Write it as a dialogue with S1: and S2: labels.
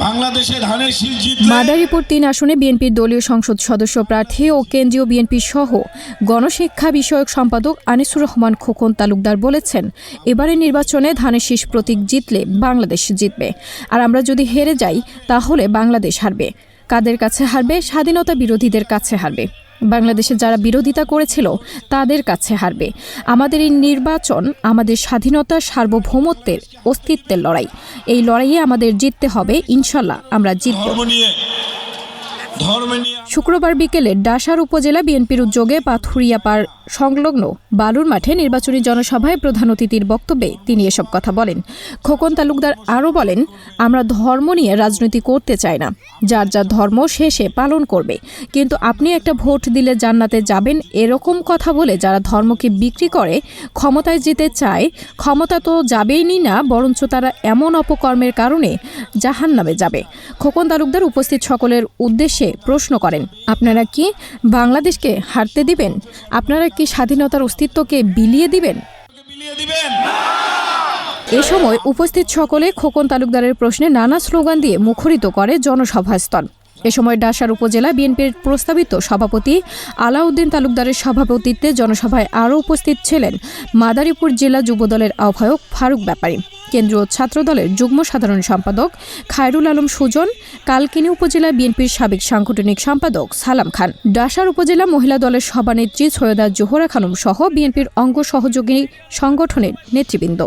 S1: বাংলাদেশে ধানের শীষ জিতলে
S2: মাদারীপুর ৩ আসনে বিএনপির দলীয় সংসদ সদস্য প্রার্থী ও কেন্দ্রীয় বিএনপি সহ গণশিক্ষা বিষয়ক সম্পাদক আনিসুর রহমান খোকন তালুকদার বলেছেন, এবারের নির্বাচনে ধানের শীষ প্রতীক জিতলে বাংলাদেশ জিতবে, আর আমরা যদি হেরে যাই তাহলে বাংলাদেশ হারবে। কাদের কাছে হারবে? স্বাধীনতা বিরোধীদের কাছে হারবে। বাংলাদেশে যারা বিরোধিতা করেছিল তাদের কাছে হারবে। আমাদের এই নির্বাচন আমাদের স্বাধীনতা, সার্বভৌমত্বের, অস্তিত্বের লড়াই। এই লড়াইয়ে আমাদের জিততে হবে, ইনশাল্লাহ আমরা জিতব। শুক্রবার বিকেলে ডাসার উপজেলা বিএনপির উদ্যোগে পাথুরিয়াপাড় সংলগ্ন বালুর মাঠে নির্বাচনী জনসভায় প্রধান অতিথির বক্তব্যে তিনি এসব কথা বলেন। খোকন তালুকদার আরও বলেন, আমরা ধর্ম নিয়ে রাজনীতি করতে চাই না, যার যার ধর্ম সে পালন করবে, কিন্তু আপনি একটা ভোট দিলে জান্নাতে যাবেন এরকম কথা বলে যারা ধর্মকে বিক্রি করে ক্ষমতায় যেতে চায়, ক্ষমতা তো যাবেই না, বরঞ্চ তারা এমন অপকর্মের কারণে জাহান্নামে যাবে। খোকন তালুকদার উপস্থিত সকলের উদ্দেশ্যে প্রশ্ন করেন, আপনারা কি বাংলাদেশকে হারতে দিবেন? আপনারা কি স্বাধীনতার অস্তিত্বকে বিলিয়ে দিবেন? এ সময় উপস্থিত সকলে খোকন তালুকদারের প্রশ্নে নানা স্লোগান দিয়ে মুখরিত করে জনসভাস্থল। এ সময় ডাসার উপজেলা বিএনপির প্রস্তাবিত সভাপতি আলাউদ্দিন তালুকদারের সভাপতিত্বে জনসভায় আরও উপস্থিত ছিলেন মাদারীপুর জেলা যুবদলের আহ্বায়ক ফারুক ব্যাপারী, কেন্দ্রীয় ছাত্রদলের যুগ্ম সাধারণ সম্পাদক খায়রুল আলম সুজন, কালকিনি উপজেলা বিএনপির সাবেক সাংগঠনিক সম্পাদক সালাম খান, ডাসার উপজেলা মহিলা দলের সভানেত্রী সৈয়দা জোহরা খানম সহ বিএনপির অঙ্গ সহযোগী সংগঠনের নেতৃবৃন্দ।